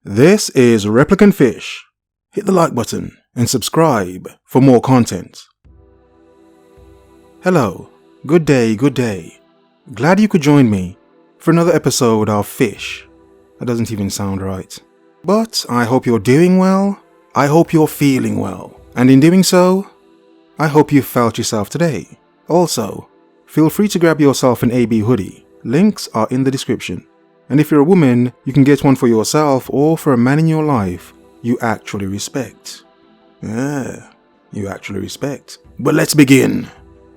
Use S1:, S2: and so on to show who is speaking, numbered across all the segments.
S1: This is ReplicantPhish. Hit the like button and subscribe for more content. Hello, good day. Glad you could join me for another episode of Fish. That doesn't even sound right. But I hope you're doing well. I hope you're feeling well. And in doing so, I hope you felt yourself today. Also, feel free to grab yourself an AB hoodie. Links are in the description. And if you're a woman, you can get one for yourself or for a man in your life you actually respect. You actually respect. But let's begin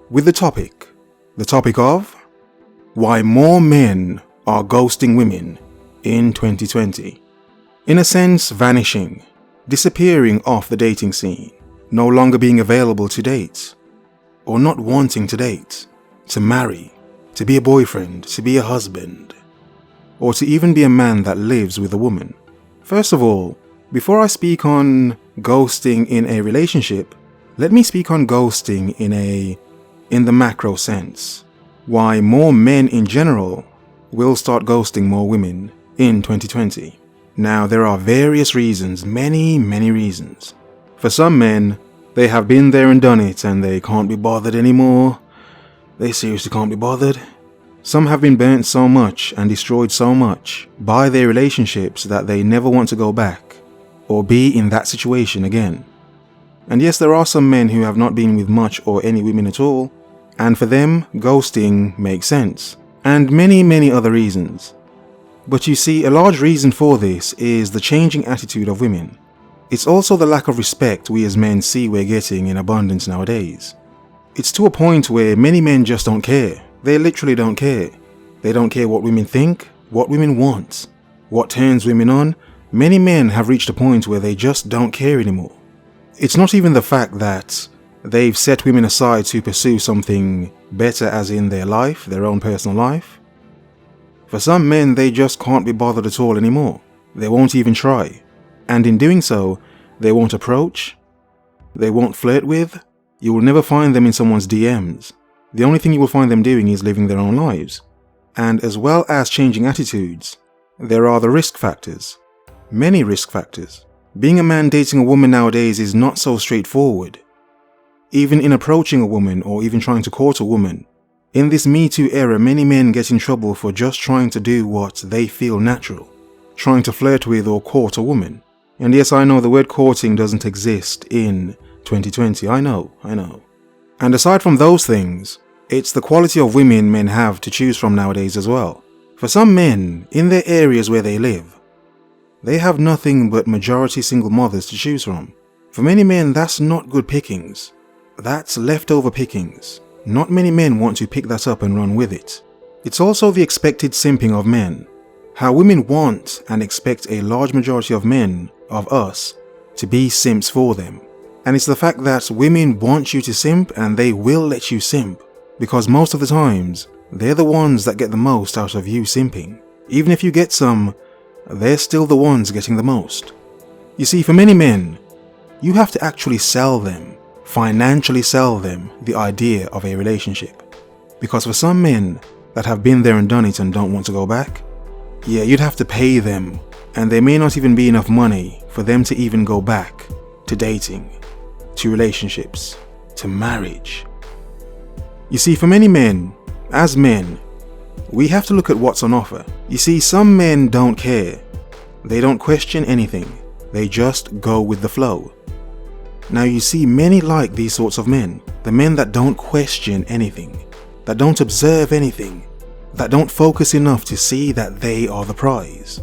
S1: with the topic. The topic of why more men are ghosting women in 2020. In a sense, vanishing, disappearing off the dating scene, no longer being available to date, or not wanting to date, to marry, to be a boyfriend, to be a husband, or to even be a man that lives with a woman. First of all, before I speak on ghosting in a relationship, let me speak on ghosting in the macro sense. Why more men in general will start ghosting more women in 2020. Now, there are various reasons, many reasons. For some men, they have been there and done it and they can't be bothered anymore. They seriously can't be bothered. Some have been burnt so much and destroyed so much by their relationships that they never want to go back or be in that situation again. And yes, there are some men who have not been with much or any women at all, and for them, ghosting makes sense, and many other reasons. But you see, a large reason for this is the changing attitude of women. It's also the lack of respect we as men see we're getting in abundance nowadays. It's to a point where many men just don't care. They literally don't care. They don't care what women think, what women want, what turns women on. Many men have reached a point where they just don't care anymore. It's not even the fact that they've set women aside to pursue something better, as in their life, their own personal life. For some men, they just can't be bothered at all anymore. They won't even try. And in doing so, they won't approach, they won't flirt with. You will never find them in someone's DMs. The only thing you will find them doing is living their own lives. And as well as changing attitudes, there are the risk factors. Many risk factors. Being a man dating a woman nowadays is not so straightforward. Even in approaching a woman or even trying to court a woman. In this Me Too era, many men get in trouble for just trying to do what they feel natural. Trying to flirt with or court a woman. And yes, I know the word courting doesn't exist in 2020. I know. And aside from those things, it's the quality of women men have to choose from nowadays as well. For some men, in their areas where they live, they have nothing but majority single mothers to choose from. For many men, that's not good pickings. That's leftover pickings. Not many men want to pick that up and run with it. It's also the expected simping of men. How women want and expect a large majority of men, of us, to be simps for them. And it's the fact that women want you to simp and they will let you simp. Because most of the times, they're the ones that get the most out of you simping. Even if you get some, they're still the ones getting the most. You see, for many men, you have to actually sell them, financially sell them, the idea of a relationship. Because for some men that have been there and done it and don't want to go back, yeah, you'd have to pay them. And there may not even be enough money for them to even go back to dating, to relationships, to marriage. You see, for many men, as men, we have to look at what's on offer. You see, some men don't care. They don't question anything. They just go with the flow. Now you see, many like these sorts of men. The men that don't question anything, that don't observe anything, that don't focus enough to see that they are the prize,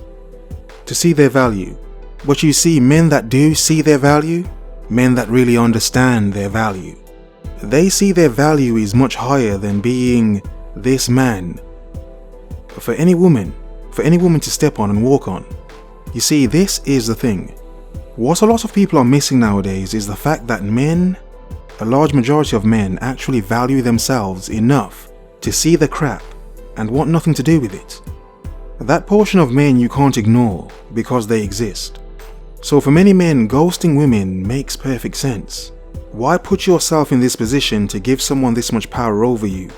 S1: to see their value. But you see, men that do see their value, men that really understand their value, they see their value is much higher than being this man for any woman to step on and walk on. You see, this is the thing. What a lot of people are missing nowadays is the fact that men, a large majority of men, actually value themselves enough to see the crap and want nothing to do with it. That portion of men you can't ignore because they exist. So for many men, ghosting women makes perfect sense. Why put yourself in this position to give someone this much power over you,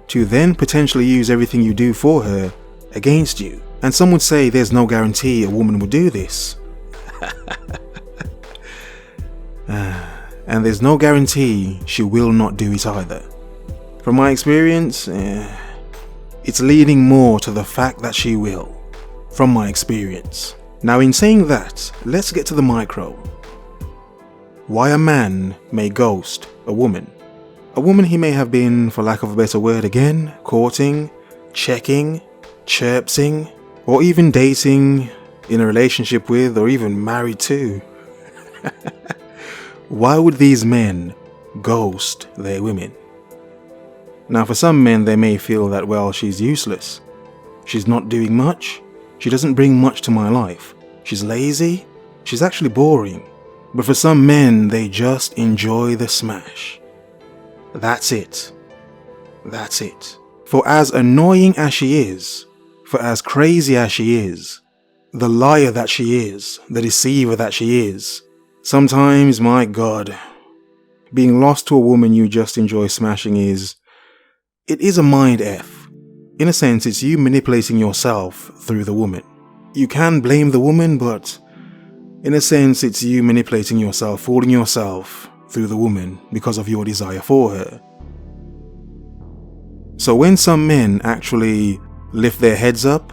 S1: to then potentially use everything you do for her against you? And some would say there's no guarantee a woman would do this. And there's no guarantee she will not do it either. From my experience, it's leaning more to the fact that she will. From my experience. Now in saying that, let's get to the micro. Why a man may ghost a woman. A woman he may have been, for lack of a better word again, courting, checking, chirpsing, or even dating, in a relationship with, or even married to. Why would these men ghost their women? Now for some men they may feel that, well, she's useless. She's not doing much. She doesn't bring much to my life. She's lazy. She's actually boring. But for some men, they just enjoy the smash. That's it. That's it. For as annoying as she is, for as crazy as she is, the liar that she is, the deceiver that she is, sometimes, my God, being lost to a woman you just enjoy smashing it is a mind F. In a sense, it's you manipulating yourself through the woman. You can blame the woman, but in a sense, it's you manipulating yourself, fooling yourself through the woman because of your desire for her. So when some men actually lift their heads up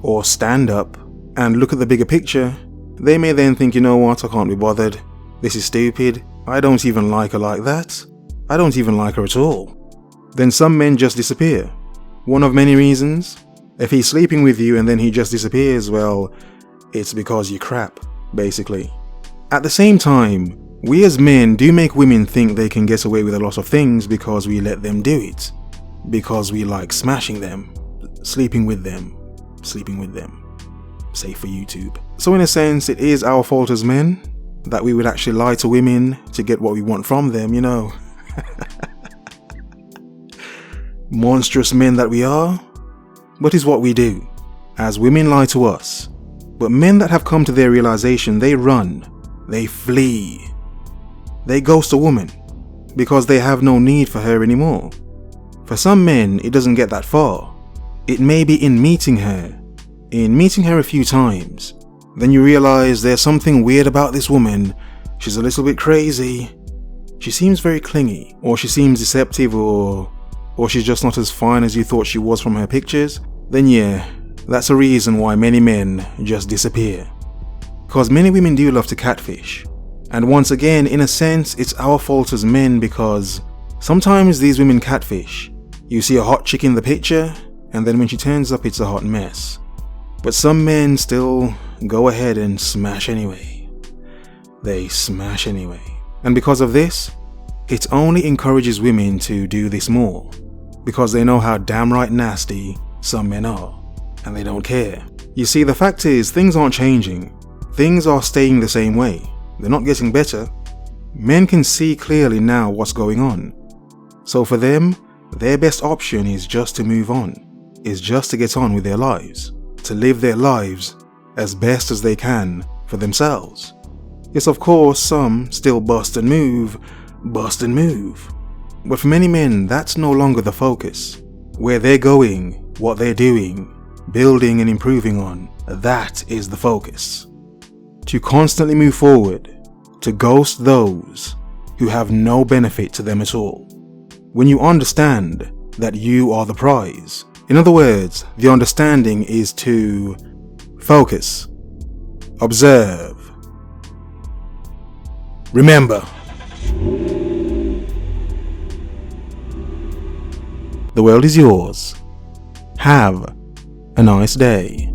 S1: or stand up and look at the bigger picture, they may then think, you know what, I can't be bothered. This is stupid. I don't even like her like that. I don't even like her at all. Then some men just disappear. One of many reasons. If he's sleeping with you and then he just disappears, well, it's because you're crap, basically. At the same time, we as men do make women think they can get away with a lot of things because we let them do it. Because we like smashing them, sleeping with them. Safe for YouTube. So in a sense, it is our fault as men that we would actually lie to women to get what we want from them, you know. Monstrous men that we are. But it's what we do, as women lie to us. But men that have come to their realization, they run, they flee. They ghost a woman because they have no need for her anymore. For some men, it doesn't get that far. It may be in meeting her a few times. Then you realize there's something weird about this woman. She's a little bit crazy. She seems very clingy, or she seems deceptive, or she's just not as fine as you thought she was from her pictures. Then yeah, that's a reason why many men just disappear. Because many women do love to catfish. And once again, in a sense, it's our fault as men because sometimes these women catfish. You see a hot chick in the picture, and then when she turns up, it's a hot mess. But some men still go ahead and smash anyway. They smash anyway. And because of this, it only encourages women to do this more. Because they know how damn right nasty some men are. And they don't care. You see, the fact is, things aren't changing. Things are staying the same way. They're not getting better. Men can see clearly now what's going on. So for them, their best option is just to move on. Is just to get on with their lives. To live their lives as best as they can for themselves. Yes, of course, some still bust and move. But for many men, that's no longer the focus. Where they're going, what they're doing, building and improving on, that is the focus. To constantly move forward, to ghost those who have no benefit to them at all. When you understand that you are the prize. In other words, the understanding is to focus, observe, remember. The world is yours. Have a nice day.